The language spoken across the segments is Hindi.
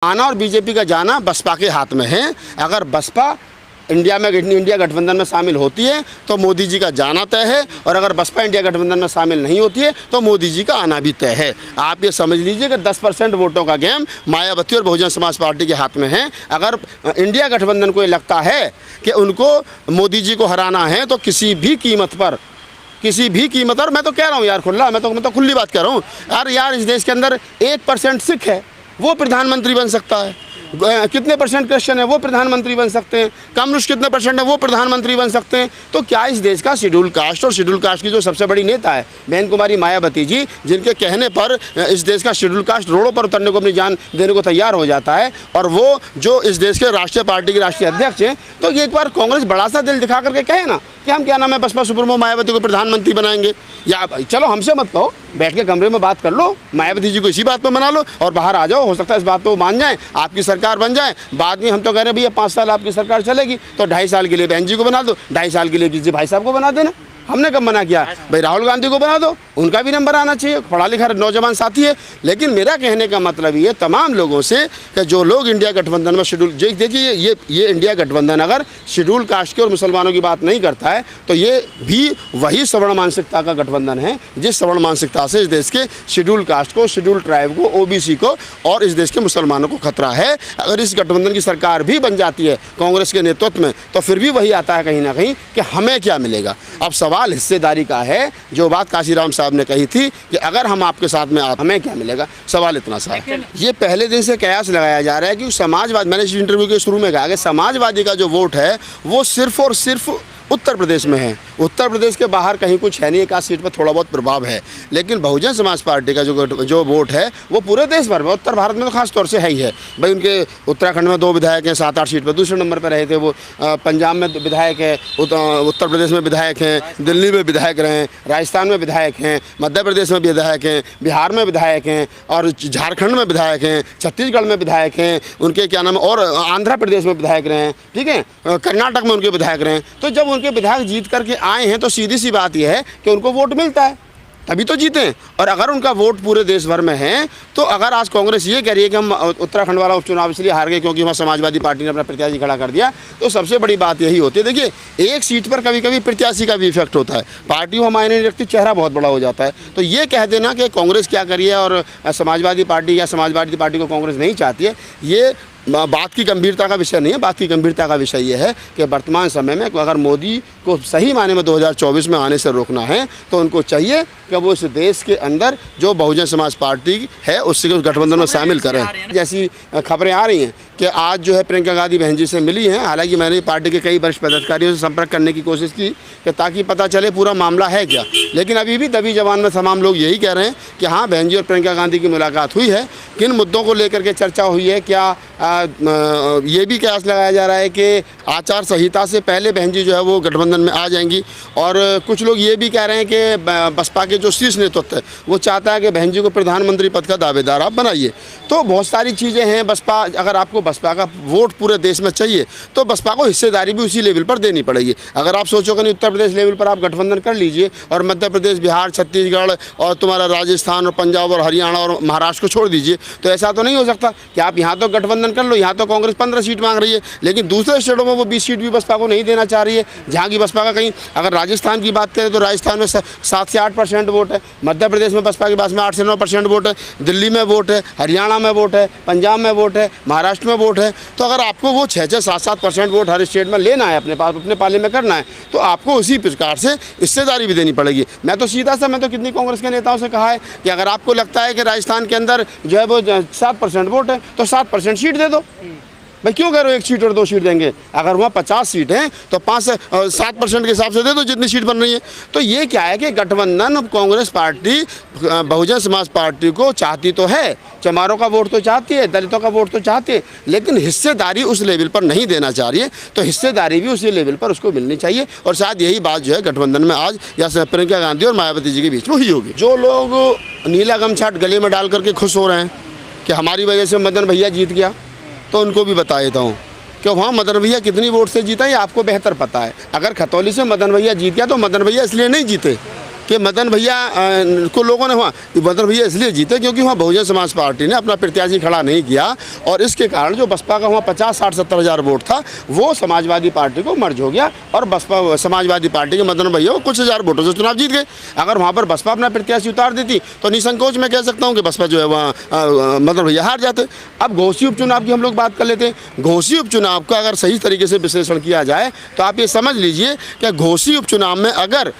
आना और बीजेपी का जाना बसपा के हाथ में है। अगर बसपा इंडिया गठबंधन में शामिल होती है तो मोदी जी का जाना तय है, और अगर बसपा इंडिया गठबंधन में शामिल नहीं होती है तो मोदी जी का आना भी तय है। आप ये समझ लीजिए कि 10% वोटों का गेम मायावती और बहुजन समाज पार्टी के हाथ में है। अगर इंडिया गठबंधन को ये लगता है कि उनको मोदी जी को हराना है तो किसी भी कीमत पर, मैं तो कह रहा हूँ यार खुला, मैं तो खुली बात कर रहा हूँ यार इस देश के अंदर 1% सिख है वो प्रधानमंत्री बन सकता है, कितने परसेंट क्रिश्चियन है वो प्रधानमंत्री बन सकते हैं, कम्युनिस्ट कितने परसेंट है वो प्रधानमंत्री बन सकते हैं। तो क्या इस देश का शेड्यूल कास्ट और शेड्यूल कास्ट की जो सबसे बड़ी नेता है बहन कुमारी मायावती जी, जिनके कहने पर इस देश का शेड्यूल कास्ट रोडों पर उतरने को अपनी जान देने को तैयार हो जाता है, और वो जो इस देश के राष्ट्रीय पार्टी के राष्ट्रीय अध्यक्ष हैं, तो ये एक बार कांग्रेस बड़ा सा दिल दिखा करके कहे ना कि हम क्या नाम है बसपा सुप्रीमो मायावती को प्रधानमंत्री बनाएंगे। या चलो हमसे मत कहो, बैठ के कमरे में बात कर लो, मायावती जी को इसी बात पर मना लो और बाहर आ जाओ। हो सकता है इस बात पर वो मान जाए, आपकी सरकार बन जाए। बाद में हम तो कह रहे हैं भैया 5 साल आपकी सरकार चलेगी तो 2.5 साल के लिए बहन जी को बना दो, 2.5 साल के लिए किसी भाई साहब को बना देना। हमने कब मना किया भाई, राहुल गांधी को बना दो, उनका भी नंबर आना चाहिए, पढ़ा लिखा नौजवान साथी है। लेकिन मेरा कहने का मतलब ये तमाम लोगों से कि जो लोग इंडिया गठबंधन में शेड्यूल, देखिए ये इंडिया गठबंधन अगर शेड्यूल कास्ट के और मुसलमानों की बात नहीं करता है तो ये भी वही सवर्ण मानसिकता का गठबंधन है जिस सवर्ण मानसिकता से इस देश के शेड्यूल कास्ट को, शेड्यूल ट्राइब को, ओबीसी को और इस देश के मुसलमानों को खतरा है। अगर इस गठबंधन की सरकार भी बन जाती है कांग्रेस के नेतृत्व में तो फिर भी वही आता है कहीं ना कहीं कि हमें क्या मिलेगा। अब सवाल हिस्सेदारी का है, जो बात काशीराम साहब ने कही थी कि अगर हम आपके साथ में आप हमें क्या मिलेगा, सवाल इतना सा है। ये पहले दिन से कयास लगाया जा रहा है कि समाजवाद, मैंने इस इंटरव्यू के शुरू में कहा कि समाजवादी का जो वोट है वो सिर्फ और सिर्फ उत्तर प्रदेश में है, उत्तर प्रदेश के बाहर कहीं कुछ है नहीं। एक आध सीट पर थोड़ा बहुत प्रभाव है, लेकिन बहुजन समाज पार्टी का जो वोट है वो पूरे देश भर में, उत्तर भारत में तो खास तौर से है ही है। भाई उनके उत्तराखंड में 2 विधायक हैं, 7-8 सीट पर दूसरे नंबर पर रहे थे वो, पंजाब में विधायक है, उत्तर प्रदेश में विधायक हैं, दिल्ली में विधायक रहे, राजस्थान में विधायक हैं, मध्य प्रदेश में विधायक हैं, बिहार में विधायक हैं, और झारखंड में विधायक हैं, छत्तीसगढ़ में विधायक हैं, उनके क्या नाम, और आंध्र प्रदेश में विधायक रहे हैं, ठीक है, कर्नाटक में उनके विधायक रहे हैं। तो जब उनके विधायक जीत करके आए हैं तो सीधी सी बात यह है कि उनको वोट मिलता है, तभी तो जीते हैं। और अगर उनका वोट पूरे देश भर में है तो अगर आज कांग्रेस ये कह रही है कि हम उत्तराखंड वाला उपचुनाव इसलिए हार गए क्योंकि वहाँ समाजवादी पार्टी ने अपना प्रत्याशी खड़ा कर दिया, तो सबसे बड़ी बात यही होती है। देखिए एक सीट पर कभी कभी प्रत्याशी का भी इफेक्ट होता है, पार्टी को मायने नहीं रखती, चेहरा बहुत बड़ा हो जाता है। तो ये कह देना कि कांग्रेस क्या करिए और समाजवादी पार्टी को कांग्रेस नहीं चाहती है, ये बात की गंभीरता का विषय नहीं है। बात की गंभीरता का विषय ये है कि वर्तमान समय में अगर मोदी को सही मायने में 2024 में आने से रोकना है तो उनको चाहिए कि वो इस देश के अंदर जो बहुजन समाज पार्टी है उससे उस गठबंधन में शामिल करें। जैसी खबरें आ रही हैं कि आज जो है प्रियंका गांधी बहन जी से मिली हैं, हालांकि मैंने पार्टी के कई वरिष्ठ पदाधिकारियों से संपर्क करने की कोशिश की कि ताकि पता चले पूरा मामला है क्या, लेकिन अभी भी दबी जबान में तमाम लोग यही कह रहे हैं कि हाँ बहन जी और प्रियंका गांधी की मुलाकात हुई है। किन मुद्दों को लेकर के चर्चा हुई है, क्या ये भी कयास लगाया जा रहा है कि आचार संहिता से पहले बहन जी जो है वो गठबंधन में आ जाएंगी, और कुछ लोग ये भी कह रहे हैं कि बसपा के जो शीर्ष नेतृत्व है वो चाहता है कि बहन जी को प्रधानमंत्री पद का दावेदार आप बनाइए। तो बहुत सारी चीज़ें हैं। बसपा, अगर आपको बसपा का वोट पूरे देश में चाहिए तो बसपा को हिस्सेदारी भी उसी लेवल पर देनी पड़ेगी। अगर आप सोचोगे नहीं उत्तर प्रदेश लेवल पर आप गठबंधन कर लीजिए और मध्य प्रदेश, बिहार, छत्तीसगढ़ और तुम्हारा राजस्थान और पंजाब और हरियाणा और महाराष्ट्र को छोड़ दीजिए, तो ऐसा तो नहीं हो सकता कि आप यहाँ तो गठबंधन कर लो। यहाँ तो कांग्रेस 15 सीट मांग रही है, लेकिन दूसरे स्टेटों में वो 20 सीट भी बसपा को नहीं देना चाह रही है, जहाँ की बसपा का कहीं, अगर राजस्थान की बात करें तो राजस्थान में 7 से 8% वोट है, मध्य प्रदेश में बसपा के पास में 8 से 9% वोट है, दिल्ली में वोट है, हरियाणा में वोट है, पंजाब में वोट है, महाराष्ट्र में वोट है। तो अगर आपको वो 6-6, 7-7% वोट हर स्टेट में लेना है, अपने पास अपने पाले में करना है, तो आपको उसी प्रकार से हिस्सेदारी भी देनी पड़ेगी। मैं तो कितनी कांग्रेस के नेताओं से कहा है कि अगर आपको लगता है कि राजस्थान के अंदर जो है वो 7% वोट है तो 7% सीट दे दो। भाई क्यों कह रहे हो 1 सीट और 2 सीट देंगे, अगर वहाँ 50 सीट हैं तो 7% के हिसाब से दे दो जितनी सीट बन रही है। तो ये क्या है कि गठबंधन कांग्रेस पार्टी बहुजन समाज पार्टी को चाहती तो है, चमारों का वोट तो चाहती है, दलितों का वोट तो चाहती है, लेकिन हिस्सेदारी उस लेवल पर नहीं देना चाह रही है। तो हिस्सेदारी भी उसी लेवल पर उसको मिलनी चाहिए, और शायद यही बात जो है गठबंधन में आज या प्रियंका गांधी और मायावती जी के बीच में हुई होगी। जो लोग नीला गमछा गले में डाल करके खुश हो रहे हैं कि हमारी वजह से मदन भैया जीत गया, तो उनको भी बता देता हूँ कि वहाँ मदन भैया कितनी वोट से जीता ये आपको बेहतर पता है। अगर खतौली से मदन भैया जीत गया तो मदन भैया इसलिए नहीं जीते कि मदन भैया को लोगों ने वहाँ मदन भैया इसलिए जीते क्योंकि वहाँ बहुजन समाज पार्टी ने अपना प्रत्याशी खड़ा नहीं किया, और इसके कारण जो बसपा का वहाँ 50-60-70 हज़ार वोट था वो समाजवादी पार्टी को मर्ज हो गया, और बसपा समाजवादी पार्टी के मदन भैया वो कुछ हज़ार वोटों से चुनाव जीत गए। अगर वहाँ पर बसपा अपना प्रत्याशी उतार देती तो निसंकोच मैं कह सकता हूँ कि बसपा जो है वहाँ मदन भैया हार जाते। अब घोसी उपचुनाव की हम लोग बात कर लेते हैं। घोसी उपचुनाव का अगर सही तरीके से विश्लेषण किया जाए तो आप ये समझ लीजिए कि घोसी उपचुनाव में अगर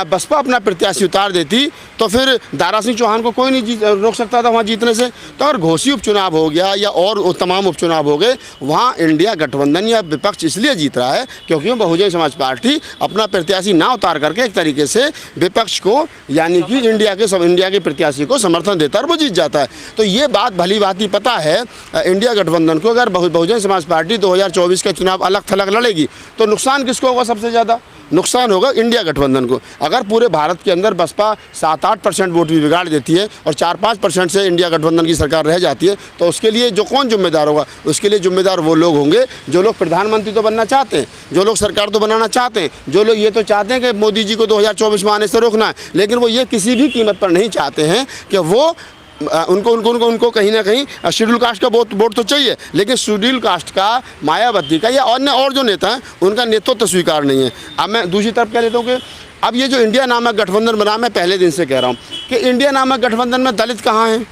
बसपा अपना प्रत्याशी उतार देती तो फिर दारा सिंह चौहान को कोई नहीं रोक सकता था वहाँ जीतने से। तो अगर घोसी उपचुनाव हो गया या और तमाम उपचुनाव हो गए, वहाँ इंडिया गठबंधन या विपक्ष इसलिए जीत रहा है क्योंकि बहुजन समाज पार्टी अपना प्रत्याशी ना उतार करके एक तरीके से विपक्ष को यानी कि इंडिया के प्रत्याशी को समर्थन देता है और वो जीत जाता है। तो ये बात भली भांति पता है इंडिया गठबंधन को। अगर बहुजन समाज पार्टी 2024 का चुनाव अलग थलग लड़ेगी तो नुकसान किसको होगा? सबसे ज़्यादा नुकसान होगा इंडिया गठबंधन को। अगर पूरे भारत के अंदर बसपा 7-8% वोट भी बिगाड़ देती है और 4-5% से इंडिया गठबंधन की सरकार रह जाती है तो उसके लिए जो कौन जिम्मेदार होगा? उसके लिए जिम्मेदार वो लोग होंगे जो लोग प्रधानमंत्री तो बनना चाहते हैं, जो लोग सरकार तो बनाना चाहते हैं, जो लोग ये तो चाहते हैं कि मोदी जी को 2024 में आने से रोकना है, लेकिन वो ये किसी भी कीमत पर नहीं चाहते हैं कि वो उनको कहीं ना कहीं शेड्यूल कास्ट का वोट तो चाहिए, लेकिन शेड्यूल कास्ट का, मायावती का या अन्य और जो नेता हैं उनका नेतृत्व तो स्वीकार नहीं है। अब मैं दूसरी तरफ कह लेता हूँ कि अब ये जो इंडिया नामक गठबंधन बना, मैं पहले दिन से कह रहा हूँ कि इंडिया नामक गठबंधन में दलित कहाँ हैं,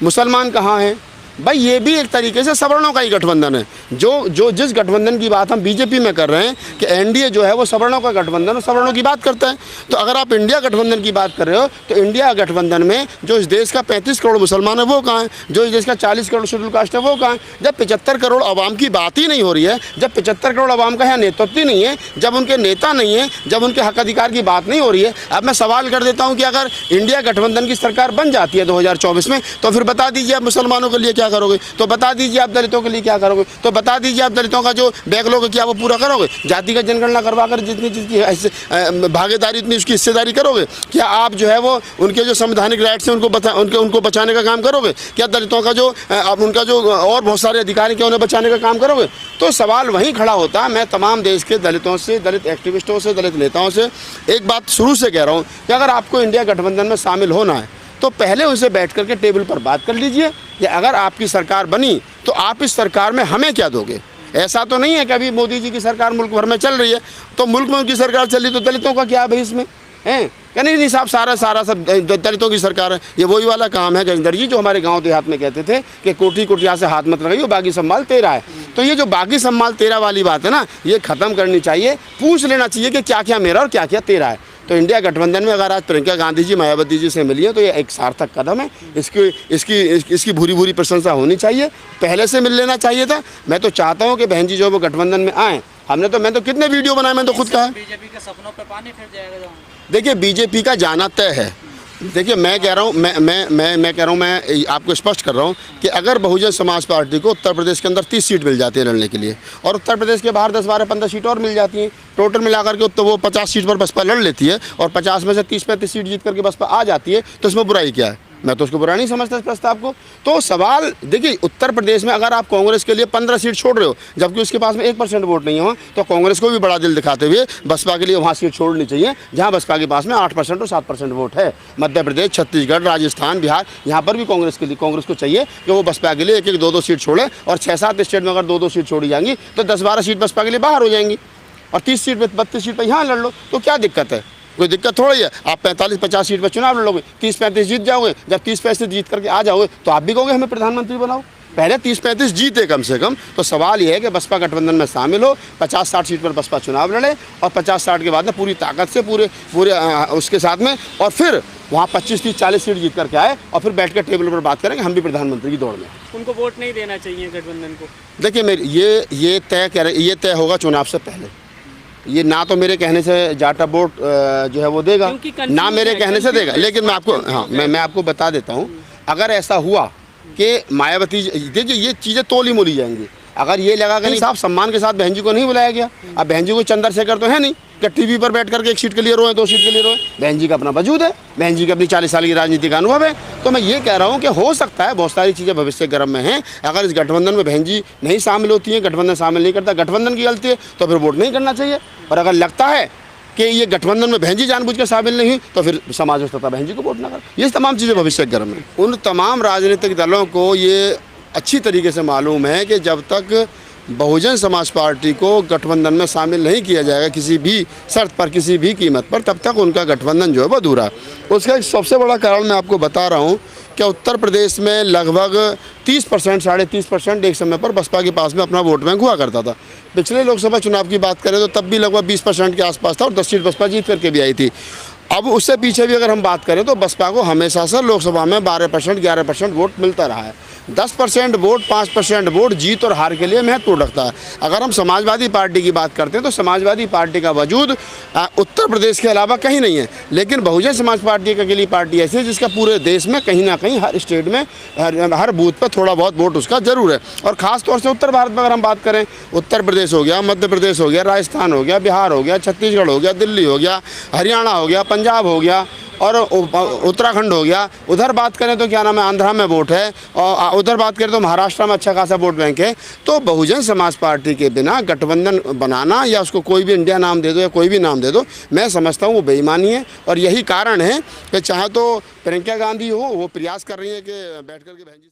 मुसलमान कहाँ हैं? भाई ये भी एक तरीके से सवर्णों का ही गठबंधन है। जो जिस गठबंधन की बात हम बीजेपी में कर रहे हैं कि एनडीए जो है वो सवर्णों का गठबंधन, सवर्णों की बात करता है। तो अगर आप इंडिया गठबंधन की बात कर रहे हो तो इंडिया गठबंधन में जो इस देश का 35 करोड़ मुसलमान है वो कहाँ है? जो इस देश का 40 करोड़ शेड्यूल कास्ट है वो कहाँ है? जब 75 करोड़ आवाम की बात ही नहीं हो रही है, जब 75 करोड़ आवाम का यहाँ नेतृत्व ही नहीं है, जब उनके नेता नहीं है, जब उनके हक अधिकार की बात नहीं हो रही है, अब मैं सवाल कर देता हूँ कि अगर इंडिया गठबंधन की सरकार बन जाती है 2024 में तो फिर बता दीजिए आप मुसलमानों के लिए क्या करोगे? तो बता दीजिए आप दलितों के लिए क्या करोगे? तो बता दीजिए आप दलितों का जो बैकलॉग है क्या वो पूरा करोगे? जातिगत जनगणना करवा कर जितनी जिसकी भागीदारी उतनी उसकी हिस्सेदारी करोगे? क्या आप जो है वो उनके जो संवैधानिक राइट्स हैं उनको बचाने का काम करोगे? क्या दलितों का जो उनका जो और बहुत सारे अधिकार हैं क्या उन्हें बचाने का काम करोगे? तो सवाल वहीं खड़ा होता है। मैं तमाम देश के दलितों से, दलित एक्टिविस्टों से, दलित नेताओं से एक बात शुरू से कह रहा हूँ कि अगर आपको इंडिया गठबंधन में शामिल होना है तो पहले उनसे बैठ करके टेबल पर बात कर लीजिए कि अगर आपकी सरकार बनी तो आप इस सरकार में हमें क्या दोगे। ऐसा तो नहीं है कि अभी मोदी जी की सरकार मुल्क भर में चल रही है तो मुल्क में उनकी सरकार चल रही तो दलितों का क्या भाई इसमें है? क्या नहीं साहब, सारा सब दलितों की सरकार है। ये वही वाला काम है गजेंद्र जी जो हमारे गांव देहात में कहते थे कि कोठी कोठिया से हाथ मत लगाइए, बाकी सम्माल तेरा है। तो ये जो बाकी सम्माल तेरा वाली बात है ना, ये ख़त्म करनी चाहिए। पूछ लेना चाहिए कि क्या क्या मेरा और क्या क्या तेरा है। तो इंडिया गठबंधन में अगर आज प्रियंका गांधी जी मायावती जी से मिली है तो ये एक सार्थक कदम है। इसकी भूरी भूरी प्रशंसा होनी चाहिए। पहले से मिल लेना चाहिए था। मैं तो चाहता हूँ कि बहन जी जो वो गठबंधन में आएँ। मैं तो कितने वीडियो बनाए, मैं तो खुद कहा बीजेपी के सपनों पे पानी फिर जाएगा। देखिए बीजेपी का जाना तय है। देखिए मैं कह रहा हूँ, मैं आपको स्पष्ट कर रहा हूँ कि अगर बहुजन समाज पार्टी को उत्तर प्रदेश के अंदर 30 सीट मिल जाती है लड़ने के लिए और उत्तर प्रदेश के बाहर 10, 12, 15 सीट और मिल जाती हैं, टोटल मिलाकर के तो वो 50 सीट पर बसपा लड़ लेती है और 50 में से 30-35 सीट जीत करके बसपा आ जाती है, तो इसमें बुराई क्या है? मैं तो उसको बुरा नहीं समझता इस प्रस्ताव को। तो सवाल देखिए, उत्तर प्रदेश में अगर आप कांग्रेस के लिए 15 सीट छोड़ रहे हो जबकि उसके पास में 1% वोट नहीं हो, तो कांग्रेस को भी बड़ा दिल दिखाते हुए बसपा के लिए वहाँ सीट छोड़नी चाहिए जहाँ बसपा के पास में 8% और 7% वोट है। मध्य प्रदेश, छत्तीसगढ़, राजस्थान, बिहार, यहाँ पर भी कांग्रेस को चाहिए कि वो बसपा के लिए 1-1, 2-2 सीट छोड़े और 6-7 स्टेट में अगर 2-2 सीट छोड़ी जाएंगी तो 10-12 सीट बसपा के लिए बाहर हो जाएंगी और 30 सीट पर 32 सीट पर यहाँ लड़ लो। तो क्या दिक्कत है? कोई दिक्कत थोड़ी है। आप 45-50 सीट पर चुनाव लड़ोगे, 30-35 जीत जाओगे। जब 30-35 जीत करके आ जाओगे तो आप भी कहोगे हमें प्रधानमंत्री बनाओ। पहले 30-35 जीते कम से कम। तो सवाल ये है कि बसपा गठबंधन में शामिल हो, 50-60 सीट पर बसपा चुनाव लड़े और 50-60 के बाद में पूरी ताकत से पूरे उसके साथ में और फिर वहाँ 25-30-40 सीट जीत करके आए और फिर बैठ कर टेबल पर बात करेंगे हम भी प्रधानमंत्री की दौड़ में। उनको वोट नहीं देना चाहिए गठबंधन को। देखिए मेरी ये तय होगा चुनाव से पहले। ये ना तो मेरे कहने से जाटा वोट जो है वो देगा, ना मेरे कहने से देगा। लेकिन मैं आपको बता देता हूँ, अगर ऐसा हुआ कि मायावती, देखिए ये चीज़ें तोली मोली जाएंगी। अगर ये लगा कि नहीं साहब सम्मान के साथ बहन जी को नहीं बुलाया गया, अब बहन जी को चंद्रशेखर तो है नहीं कि टीवी पर बैठ करके 1 सीट के लिए रोए, 2 सीट के लिए रोए। बहन जी का अपना वजूद है, बहन जी की अपनी 40 साल की राजनीति का अनुभव है। तो मैं ये कह रहा हूँ कि हो सकता है बहुत सारी चीज़ें भविष्य गर्म में हैं। अगर इस गठबंधन में बहन जी नहीं शामिल होती हैं, गठबंधन शामिल नहीं करता, गठबंधन की गलती है तो फिर वोट नहीं करना चाहिए। और अगर लगता है कि ये गठबंधन में बहन जी जानबूझ के शामिल नहीं हुई तो फिर समाज तथा बहन जी को वोट ना कर। ये तमाम चीज़ें भविष्य के गर्म हैं। उन तमाम राजनीतिक दलों को ये अच्छी तरीके से मालूम है कि जब तक बहुजन समाज पार्टी को गठबंधन में शामिल नहीं किया जाएगा किसी भी शर्त पर, किसी भी कीमत पर, तब तक उनका गठबंधन जो है वो अधूरा है। उसका एक सबसे बड़ा कारण मैं आपको बता रहा हूँ कि उत्तर प्रदेश में लगभग 30%, 30.5% एक समय पर बसपा के पास में अपना वोट बैंक हुआ करता था। पिछले लोकसभा चुनाव की बात करें तो तब भी लगभग 20% के आसपास था और 10 सीट बसपा जीत करके भी आई थी। अब उससे पीछे भी अगर हम बात करें तो बसपा को हमेशा से लोकसभा में 12%, 11% वोट मिलता रहा है। 10% वोट, 5% वोट जीत और हार के लिए महत्व रखता है। अगर हम समाजवादी पार्टी की बात करते हैं तो समाजवादी पार्टी का वजूद उत्तर प्रदेश के अलावा कहीं नहीं है, लेकिन बहुजन समाज पार्टी एक अकेली पार्टी ऐसी है जिसका पूरे देश में कहीं ना कहीं हर स्टेट में हर बूथ पर थोड़ा बहुत वोट उसका जरूर है। और ख़ास तौर से उत्तर भारत में अगर हम बात करें, उत्तर प्रदेश हो गया, मध्य प्रदेश हो गया, राजस्थान हो गया, बिहार हो गया, छत्तीसगढ़ हो गया, दिल्ली हो गया, हरियाणा हो गया, पंजाब हो गया और उत्तराखंड हो गया। उधर बात करें तो क्या नाम है, आंध्रा में वोट है, और उधर बात करें तो महाराष्ट्र में अच्छा खासा वोट बैंक है। तो बहुजन समाज पार्टी के बिना गठबंधन बनाना या उसको कोई भी इंडिया नाम दे दो या कोई भी नाम दे दो, मैं समझता हूँ वो बेईमानी है। और यही कारण है कि चाहे तो प्रियंका गांधी हो, वो प्रयास कर रही है कि बैठ कर के बहन जी